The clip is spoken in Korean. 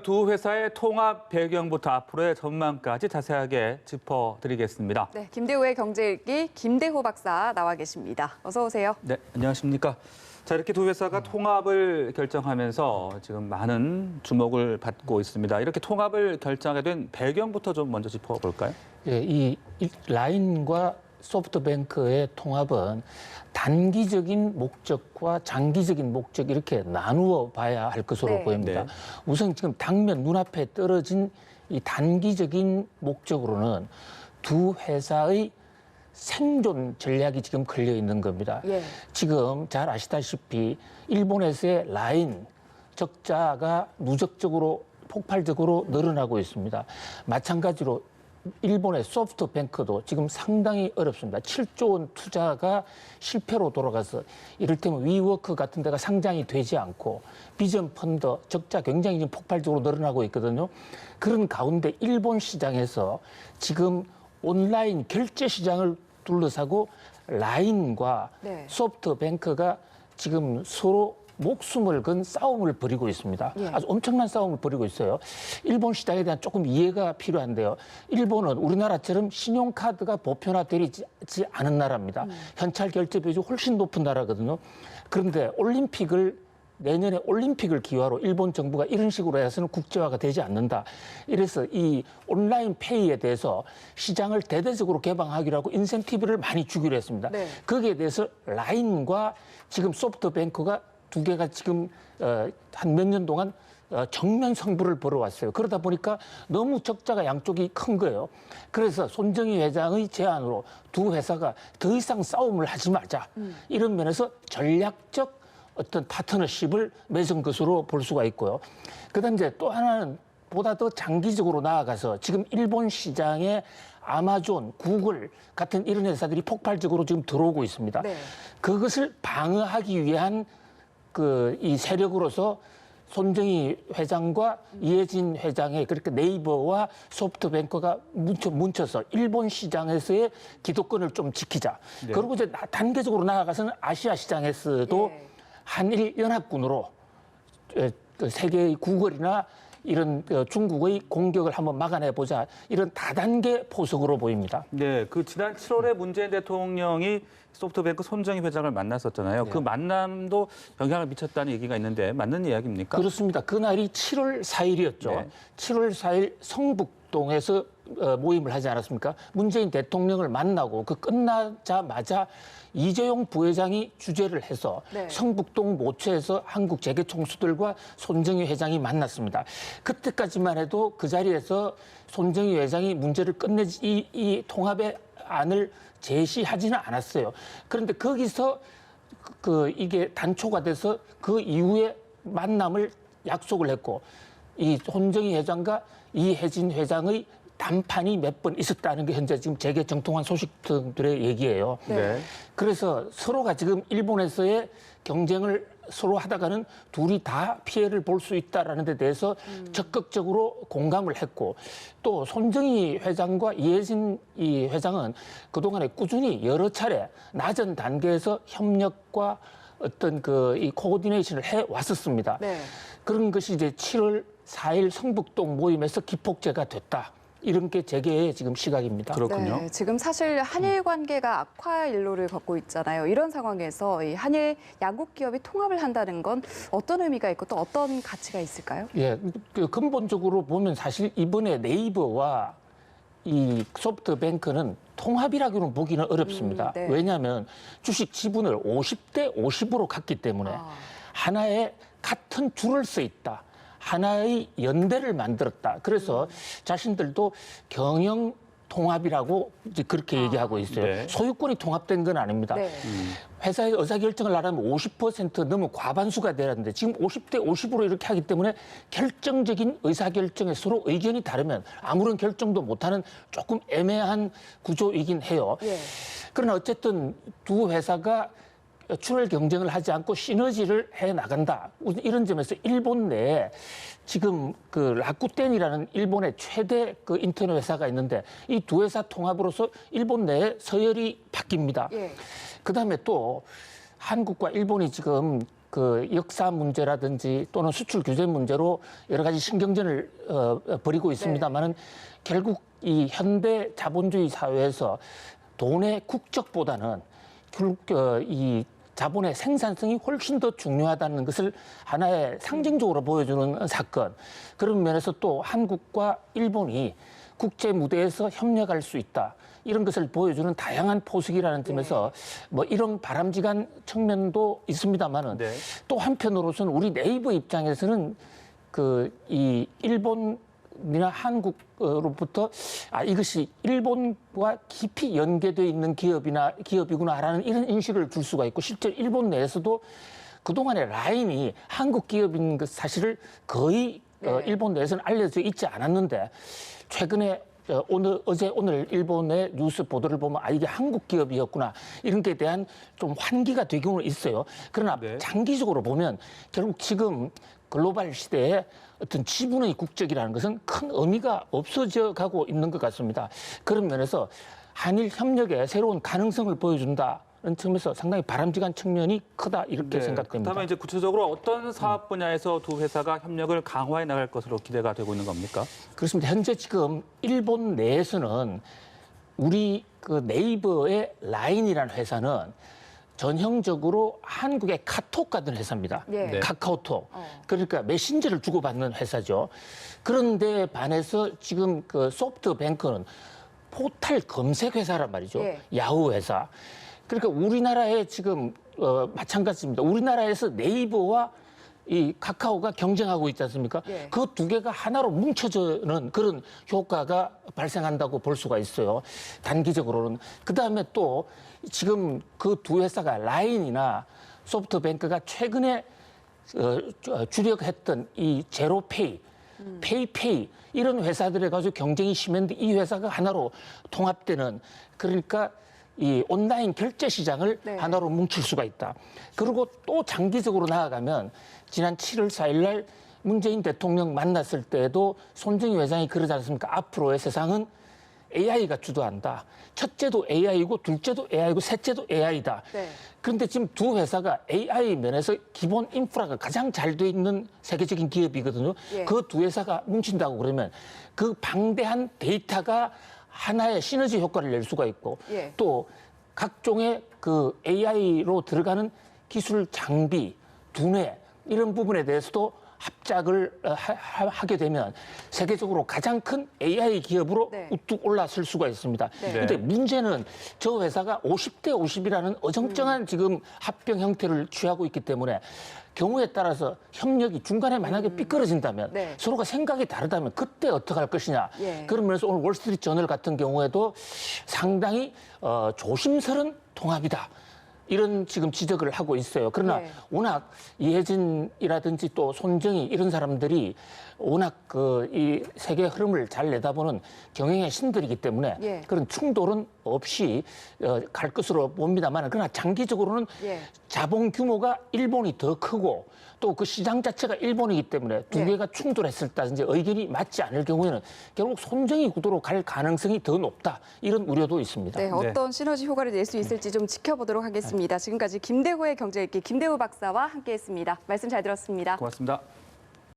두 회사의 통합 배경부터 앞으로의 전망까지 자세하게 짚어드리겠습니다. 네, 김대호의 경제일기 김대호 박사 나와 계십니다. 어서 오세요. 네, 안녕하십니까. 자, 이렇게 두 회사가 통합을 결정하면서 지금 많은 주목을 받고 있습니다. 이렇게 통합을 결정하게 된 배경부터 좀 먼저 짚어볼까요? 예, 이 라인과 소프트뱅크의 통합은 단기적인 목적과 장기적인 목적 이렇게 나누어 봐야 할 것으로 네. 보입니다. 네. 우선 지금 당면 눈앞에 떨어진 이 단기적인 목적으로는 두 회사의 생존 전략이 지금 걸려 있는 겁니다. 예. 지금 잘 아시다시피 일본에서의 라인 적자가 누적적으로 폭발적으로 늘어나고 있습니다. 마찬가지로 일본의 소프트뱅크도 지금 상당히 어렵습니다. 7조 원 투자가 실패로 돌아가서 이를테면 위워크 같은 데가 상장이 되지 않고 비전 펀드 적자 굉장히 지금 폭발적으로 늘어나고 있거든요. 그런 가운데 일본 시장에서 지금 온라인 결제 시장을 둘러싸고 라인과 네. 소프트뱅크가 지금 서로 목숨을 건 싸움을 벌이고 있습니다. 예. 아주 엄청난 싸움을 벌이고 있어요. 일본 시장에 대한 조금 이해가 필요한데요. 일본은 우리나라처럼 신용카드가 보편화되지 않은 나라입니다. 현찰 결제 비율이 훨씬 높은 나라거든요. 그런데 내년에 올림픽을 기화로 일본 정부가 이런 식으로 해서는 국제화가 되지 않는다. 이래서 이 온라인 페이에 대해서 시장을 대대적으로 개방하기로 하고 인센티브를 많이 주기로 했습니다. 네. 거기에 대해서 라인과 지금 소프트뱅크가 두 개가 지금 한 몇 년 동안 정면 승부를 벌여왔어요. 그러다 보니까 너무 적자가 양쪽이 큰 거예요. 그래서 손정희 회장의 제안으로 두 회사가 더 이상 싸움을 하지 말자. 이런 면에서 전략적 어떤 파트너십을 맺은 것으로 볼 수가 있고요. 그다음 이제 또 하나는 보다 더 장기적으로 나아가서 지금 일본 시장에 아마존, 구글 같은 이런 회사들이 폭발적으로 지금 들어오고 있습니다. 네. 그것을 방어하기 위한 이 세력으로서 손정희 회장과 이해진 회장의 그렇게 네이버와 소프트뱅크가 뭉쳐서 일본 시장에서의 기득권을 좀 지키자. 네. 그리고 이제 단계적으로 나아가서는 아시아 시장에서도 예. 한일 연합군으로 세계의 구글이나 이런 중국의 공격을 한번 막아내보자. 이런 다단계 포석으로 보입니다. 네, 그 지난 7월에 문재인 대통령이 소프트뱅크 손정희 회장을 만났었잖아요. 그 만남도 영향을 미쳤다는 얘기가 있는데 맞는 이야기입니까? 그렇습니다. 그날이 7월 4일이었죠. 네. 7월 4일 성북동에서 모임을 하지 않았습니까? 문재인 대통령을 만나고 그 끝나자마자 이재용 부회장이 주재를 해서 네. 성북동 모처에서 한국 재계총수들과 손정희 회장이 만났습니다. 그때까지만 해도 그 자리에서 손정희 회장이 문제를 끝내지 이 통합의 안을 제시하지는 않았어요. 그런데 거기서 이게 단초가 돼서 그 이후에 만남을 약속을 했고 이 손정희 회장과 이해진 회장의 담판이 몇 번 있었다는 게 현재 지금 재계 정통한 소식들의 얘기예요. 네. 그래서 서로가 지금 일본에서의 경쟁을 서로 하다가는 둘이 다 피해를 볼 수 있다라는 데 대해서 적극적으로 공감을 했고 또 손정희 회장과 이해진 이 회장은 그동안에 꾸준히 여러 차례 낮은 단계에서 협력과 어떤 이 코오디네이션을 해 왔었습니다. 네. 그런 것이 이제 7월 4일 성북동 모임에서 기폭제가 됐다. 이런 게 재계의 지금 시각입니다. 그렇군요. 네, 지금 사실 한일 관계가 악화 일로를 걷고 있잖아요. 이런 상황에서 이 한일 양국 기업이 통합을 한다는 건 어떤 의미가 있고 또 어떤 가치가 있을까요? 예, 근본적으로 보면 사실 이번에 네이버와 이 소프트뱅크는 통합이라고는 보기는 어렵습니다. 네. 왜냐하면 주식 지분을 50대 50으로 갖기 때문에 하나의 같은 줄을 서 있다. 하나의 연대를 만들었다. 그래서 자신들도 경영 통합이라고 이제 그렇게 얘기하고 있어요. 네. 소유권이 통합된 건 아닙니다. 네. 회사의 의사결정을 하려면 50% 넘으면 과반수가 돼야 하는데 지금 50대 50으로 이렇게 하기 때문에 결정적인 의사결정에 서로 의견이 다르면 아무런 결정도 못하는 조금 애매한 구조이긴 해요. 예. 그러나 어쨌든 두 회사가 출혈 경쟁을 하지 않고 시너지를 해 나간다. 이런 점에서 일본 내에 지금 라쿠텐이라는 일본의 최대 인터넷 회사가 있는데 이 두 회사 통합으로서 일본 내에 서열이 바뀝니다. 예. 그다음에 또 한국과 일본이 지금 그 역사 문제라든지 또는 수출 규제 문제로 여러 가지 신경전을 벌이고 있습니다만은 결국 이 현대 자본주의 사회에서 돈의 국적보다는 결국 이 자본의 생산성이 훨씬 더 중요하다는 것을 하나의 상징적으로 보여주는 사건. 그런 면에서 또 한국과 일본이 국제 무대에서 협력할 수 있다. 이런 것을 보여주는 다양한 포석이라는 점에서 뭐 이런 바람직한 측면도 있습니다만은 네. 또 한편으로서는 우리 네이버 입장에서는 그 이 일본이나 한국으로부터 이것이 일본과 깊이 연계되어 있는 기업이구나라는 이런 인식을 줄 수가 있고 실제 일본 내에서도 그동안의 라인이 한국 기업인 것 사실을 거의 일본 내에서는 알려져 있지 않았는데 최근에 오늘 일본의 뉴스 보도를 보면 이게 한국 기업이었구나 이런 게 대한 좀 환기가 되고는 있어요. 그러나 장기적으로 보면 결국 지금 글로벌 시대에 어떤 지분의 국적이라는 것은 큰 의미가 없어져 가고 있는 것 같습니다. 그런 면에서 한일 협력에 새로운 가능성을 보여준다. 는 점에서 상당히 바람직한 측면이 크다 이렇게 생각됩니다. 그렇다면 이제 구체적으로 어떤 사업 분야에서 두 회사가 협력을 강화해 나갈 것으로 기대가 되고 있는 겁니까? 그렇습니다. 현재 지금 일본 내에서는 우리 그 네이버의 라인이라는 회사는 전형적으로 한국의 카톡 같은 회사입니다. 네. 카카오톡. 그러니까 메신저를 주고받는 회사죠. 그런데 반해서 지금 그 소프트뱅크는 포털 검색 회사란 말이죠. 야후 회사. 그러니까 우리나라에 지금 마찬가지입니다. 우리나라에서 네이버와 이 카카오가 경쟁하고 있지 않습니까? 그 두 개가 하나로 뭉쳐지는 그런 효과가 발생한다고 볼 수가 있어요. 단기적으로는. 그다음에 또 지금 그 두 회사가 라인이나 소프트뱅크가 최근에 주력했던 이 제로페이, 페이페이 이런 회사들에 가지고 경쟁이 심했는데 이 회사가 하나로 통합되는 그러니까 이 온라인 결제 시장을 하나로 뭉칠 수가 있다. 그리고 또 장기적으로 나아가면 지난 7월 4일 날 문재인 대통령 만났을 때에도 손정희 회장이 그러지 않습니까? 앞으로의 세상은 AI가 주도한다. 첫째도 AI고 둘째도 AI고 셋째도 AI다. 그런데 지금 두 회사가 AI 면에서 기본 인프라가 가장 잘 돼 있는 세계적인 기업이거든요. 그 두 회사가 뭉친다고 그러면 그 방대한 데이터가 하나의 시너지 효과를 낼 수가 있고 또 각종의 그 AI로 들어가는 기술 장비, 두뇌 이런 부분에 대해서도 합작을 하게 되면 세계적으로 가장 큰 AI 기업으로 우뚝 올라설 수가 있습니다. 그런데 문제는 저 회사가 50대 50이라는 어정쩡한 지금 합병 형태를 취하고 있기 때문에 경우에 따라서 협력이 중간에 만약에 삐뚤어진다면 서로가 생각이 다르다면 그때 어떻게 할 것이냐. 그러면서 오늘 월스트리트 저널 같은 경우에도 상당히 조심스런 통합이다. 이런 지금 지적을 하고 있어요. 그러나 워낙 이혜진이라든지 또 손정희 이런 사람들이 워낙 이 세계 흐름을 잘 내다보는 경영의 신들이기 때문에 그런 충돌은 없이 갈 것으로 봅니다만 그러나 장기적으로는 자본 규모가 일본이 더 크고 또 그 시장 자체가 일본이기 때문에 두 개가 충돌했을 때 이제 의견이 맞지 않을 경우에는 결국 손정희 구도로 갈 가능성이 더 높다 이런 우려도 있습니다. 어떤 시너지 효과를 낼 수 있을지 좀 지켜보도록 하겠습니다. 지금까지 김대호의 경제읽기 김대호 박사와 함께했습니다. 말씀 잘 들었습니다. 고맙습니다.